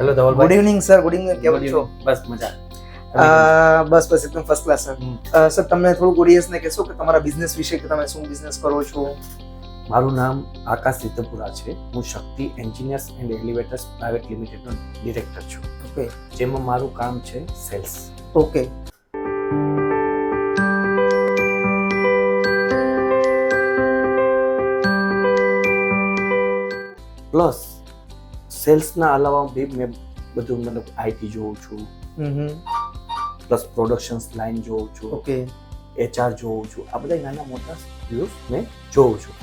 Hello ધવલભાઈ. Good evening sir. Good evening. કેમ છો? બસ મજા. બસ એકદમ ફર્સ્ટ ક્લાસ સર. સર તમને થોડું ઓડિયન્સને કહેશો કે તમારા બિઝનેસ વિશે, કે તમે શું બિઝનેસ કરો છો? મારું નામ આકાશ રીતપુરા છે. હું Shakti engineers and elevators private લિમિટેડનો ડિરેક્ટર છું. ઓકે. જેમાં મારું કામ છે સેલ્સ. ઓકે. પ્લસ સેલ્સના અલાવા બી મેં બધું મતલબ આઈટી જોઉં છું, પ્લસ પ્રોડક્શન્સ લાઇન જોઉં છું, ઓકે. HR જોઉં છું. આ બધા નાના મોટા વ્યૂઝ મેં જોઉં છું.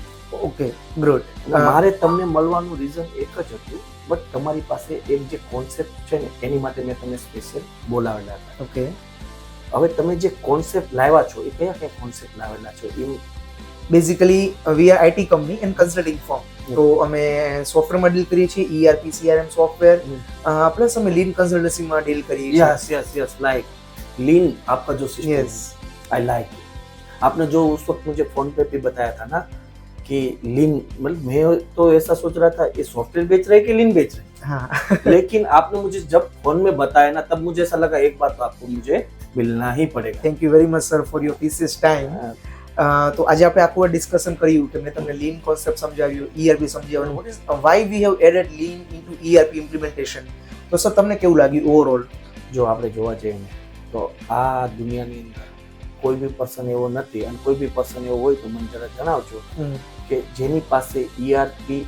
Okay, good. મારે તમને મળવાનું રીઝન એક જ હતું, બટ તમારી પાસે એક જે કોન્સેપ્ટ છે ને એની માટે મેં તમને સ્પેશિયલ બોલાવેલા હતા. ઓકે. હવે તમે જે કોન્સેપ્ટ લાવ્યા છો એ કયા કયા કોન્સેપ્ટ લાવેલા છો? Uh basically we are IT company and consulting firm. તો અમે સોફ્ટવેરમાં ડીલ કરીએ છીએ, ERP CRM સોફ્ટવેર, પ્લસ અમે લીન કન્સલ્ટન્સીમાં ડીલ કરીએ છીએ. यस लाइक लीन आपका जो system yes, I like it. आपने जो उस वक्त मुझे फोन पे भी बताया था ना कि लीन, मतलब मैं तो ऐसा सोच रहा था ये सॉफ्टवेयर बेच रहे कि लीन बेच रहे. हाँ. लेकिन आपने मुझे जब फोन में बताया ना तब मुझे ऐसा लगा एक बात तो आपको मुझे मिलना ही पड़ेगा. Thank you very much sir for your precious time. તો આજે આપણે આખું ડિસ્કશન કર્યું કે મેં તમને લીન કોન્સેપ્ટ સમજાવ્યું, ERP સમજાવ્યું, what is why we have added lean into ERP implementation. તો સર તમને કેવું લાગ્યું ઓવરઓલ? જો આપણે જોવા જઈએ ને તો આ દુનિયાની અંદર કોઈ બી પર્સન એવો નથી, અને કોઈ બી પર્સન એવો હોય તો મને જરા જણાવજો કે જેની પાસે ERP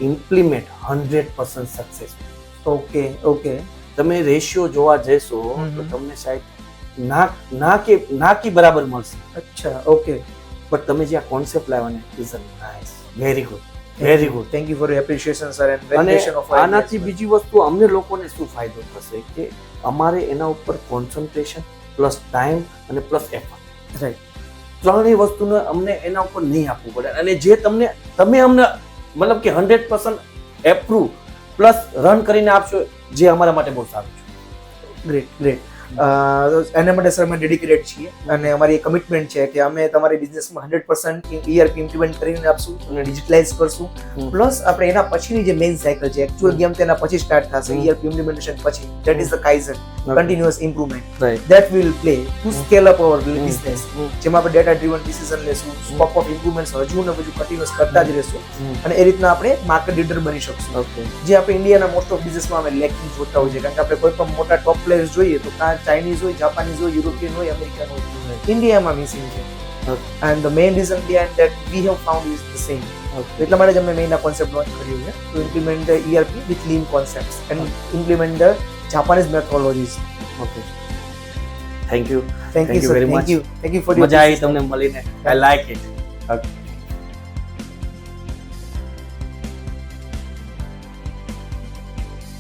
implement 100% successful. Okay. Okay. તમે રેશિયો જોવા જશો તો તમને શાયદ ના કે બરાબર મળશે. અચ્છા. ઓકે. બટ તમે જે આ કોન્સેપ્ટ લાવ્યા ને is nice, very good, very good. Thank you for your appreciation sir and અને વેલિડેશન ઓફ આનાથી બીજી વસ્તુ અમને લોકોને શું ફાયદો થશે કે અમારે એના ઉપર કોન્સન્ટ્રેશન પ્લસ ટાઈમ અને પ્લસ એફર્ટ, રાઈટ, ત્રણેય વસ્તુને અમને એના ઉપર નહીં આપવું પડે. અને જે તમે અમને મતલબ કે 100% એપ્રુવ પ્લસ રન કરીને આપશો, જે અમારા માટે બહુ સારું છે. Great, great. એના માટે સર અમે ડેડિકેટેડ છીએ અને અમારી એક કમિટમેન્ટ છે કે અમે તમારી બિઝનેસમાં 100% ERP ઇમ્પ્લિમેન્ટ કરીને આપશું અને ડિજિટલાઇઝ કરશું. પ્લસ આપણે એના પછીની જે મેઇન સાયકલ છે, એકચ્યુઅલ ગેમ તેના પછી સ્ટાર્ટ થશે, ERP ઇમ્પ્લિમેન્ટેશન પછી, that is the kaizen, continuous improvement, that will play to scale up our business. જેમાં આપણે ડેટા ડ્રીવન ડિસિઝન લેશું, સ્કોપ ઓફ ઇમ્પ્રુવમેન્ટ્સ હજુ ને હજુ કન્ટિન્યુઅસ કરતા જ રહેશું અને એ રીતના આપણે માર્કેટ લીડર બની શકશું. જે આપણે ઇન્ડિયાના મોસ્ટ ઓફ બિઝનેસમાં અમે લેકિંગ જોતા હોઈએ, કારણ કે આપણે કોઈ પણ મોટા ટોપ પ્લેયર્સ જોઈએ તો કાં ચાઇનીઝ હોય, જાપાનીઝ હોય, યુરોપિયન હોય, અમેરિકન હોય, ઇન્ડિયામાં મિસિંગ છે. And the main reason behind that we have found is the same. એટલા માટે જ અમે મેઇન આ કોન્સેપ્ટ લોન્ચ કર્યું છે, to implement the ERP with lean concepts and implement the Japanese methodologies. Okay, thank you thank you very much. Thank you for મજા આવી તમને મળીને. I like it. ઓકે.